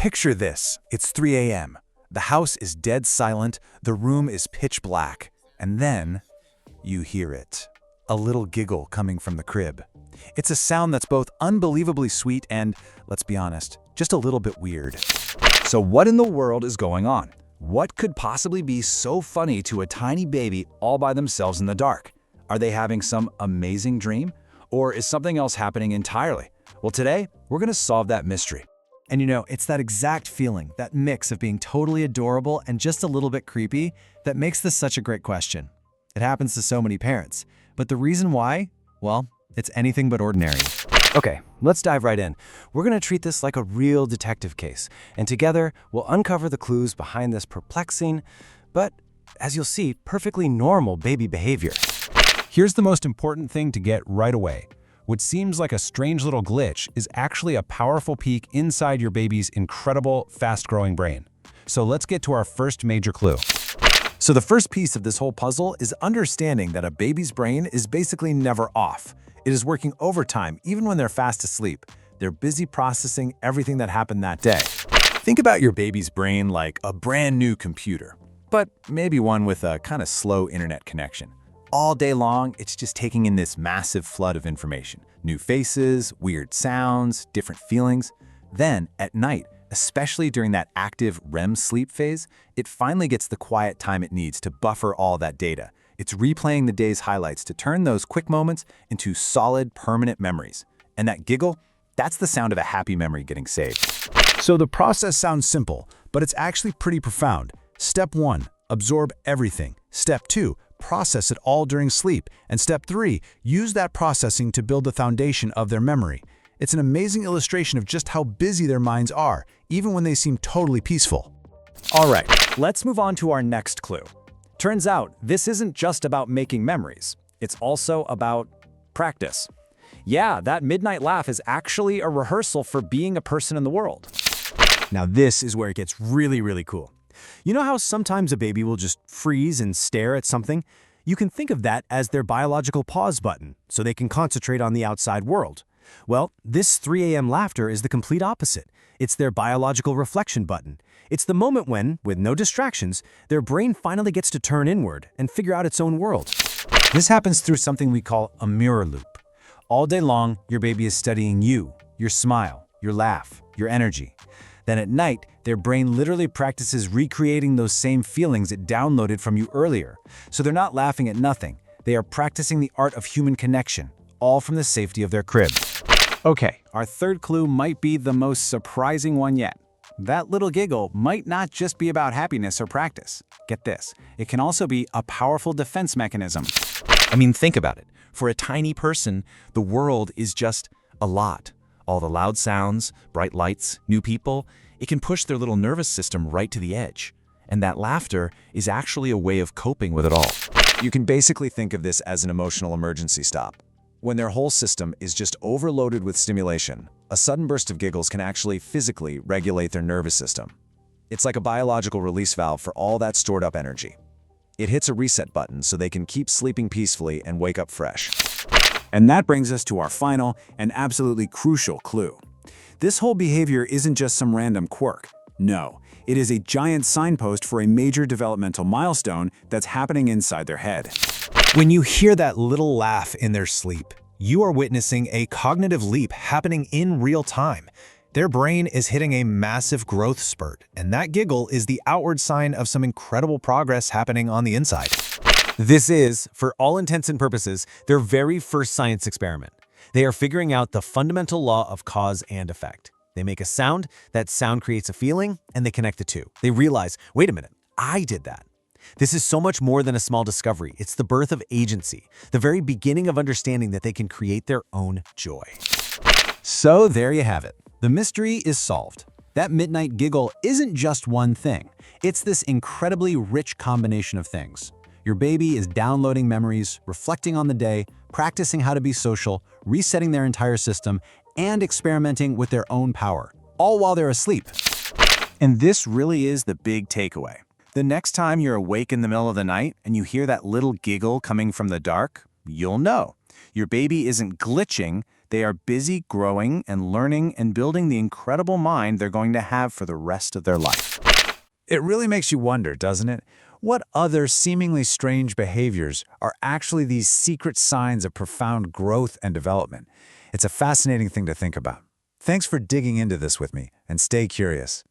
Picture this. It's 3 a.m. The house is dead silent, the room is pitch black, and then you hear it. A little giggle coming from the crib. It's a sound that's both unbelievably sweet and, let's be honest, just a little bit weird. So what in the world is going on? What could possibly be so funny to a tiny baby all by themselves in the dark? Are they having some amazing dream? Or is something else happening entirely? Well, today, we're going to solve that mystery. And you know, it's that exact feeling, that mix of being totally adorable and just a little bit creepy, that makes this such a great question. It happens to so many parents. But the reason why? Well, it's anything but ordinary. Okay, let's dive right in. We're going to treat this like a real detective case, and together we'll uncover the clues behind this perplexing, but, as you'll see, perfectly normal baby behavior. Here's the most important thing to get right away. What seems like a strange little glitch is actually a powerful peek inside your baby's incredible, fast-growing brain. So let's get to our first major clue. So the first piece of this whole puzzle is understanding that a baby's brain is basically never off. It is working overtime even when they're fast asleep. They're busy processing everything that happened that day. Think about your baby's brain like a brand new computer, but maybe one with a kind of slow internet connection. All day long, it's just taking in this massive flood of information. New faces, weird sounds, different feelings. Then, at night, especially during that active REM sleep phase, it finally gets the quiet time it needs to buffer all that data. It's replaying the day's highlights to turn those quick moments into solid, permanent memories. And that giggle, that's the sound of a happy memory getting saved. So the process sounds simple, but it's actually pretty profound. Step 1, absorb everything. Step 2, process it all during sleep. And step 3, use that processing to build the foundation of their memory. It's an amazing illustration of just how busy their minds are, even when they seem totally peaceful. All right, let's move on to our next clue. Turns out, this isn't just about making memories. It's also about practice. Yeah, that midnight laugh is actually a rehearsal for being a person in the world. Now this is where it gets really cool. You know how sometimes a baby will just freeze and stare at something? You can think of that as their biological pause button, so they can concentrate on the outside world. Well, this 3 a.m. laughter is the complete opposite. It's their biological reflection button. It's the moment when, with no distractions, their brain finally gets to turn inward and figure out its own world. This happens through something we call a mirror loop. All day long, your baby is studying you, your smile, your laugh, your energy. Then at night, their brain literally practices recreating those same feelings it downloaded from you earlier. So they're not laughing at nothing. They are practicing the art of human connection, all from the safety of their crib. Okay, our third clue might be the most surprising one yet. That little giggle might not just be about happiness or practice. Get this, it can also be a powerful defense mechanism. I mean, think about it. For a tiny person, the world is just a lot. All the loud sounds, bright lights, new people, it can push their little nervous system right to the edge. And that laughter is actually a way of coping with it all. You can basically think of this as an emotional emergency stop. When their whole system is just overloaded with stimulation, a sudden burst of giggles can actually physically regulate their nervous system. It's like a biological release valve for all that stored up energy. It hits a reset button so they can keep sleeping peacefully and wake up fresh. And that brings us to our final and absolutely crucial clue. This whole behavior isn't just some random quirk. No, it is a giant signpost for a major developmental milestone that's happening inside their head. When you hear that little laugh in their sleep, you are witnessing a cognitive leap happening in real time. Their brain is hitting a massive growth spurt, and that giggle is the outward sign of some incredible progress happening on the inside. This is, for all intents and purposes, their very first science experiment. They are figuring out the fundamental law of cause and effect. They make a sound, that sound creates a feeling, and they connect the two. They realize, wait a minute, I did that. This is so much more than a small discovery. It's the birth of agency, the very beginning of understanding that they can create their own joy. So there you have it. The mystery is solved. That midnight giggle isn't just one thing. It's this incredibly rich combination of things. Your baby is downloading memories, reflecting on the day, practicing how to be social, resetting their entire system, and experimenting with their own power, all while they're asleep. And this really is the big takeaway. The next time you're awake in the middle of the night and you hear that little giggle coming from the dark, you'll know. Your baby isn't glitching, They are busy growing and learning and building the incredible mind they're going to have for the rest of their life. It really makes you wonder, doesn't it? What other seemingly strange behaviors are actually these secret signs of profound growth and development? It's a fascinating thing to think about. Thanks for digging into this with me, and stay curious.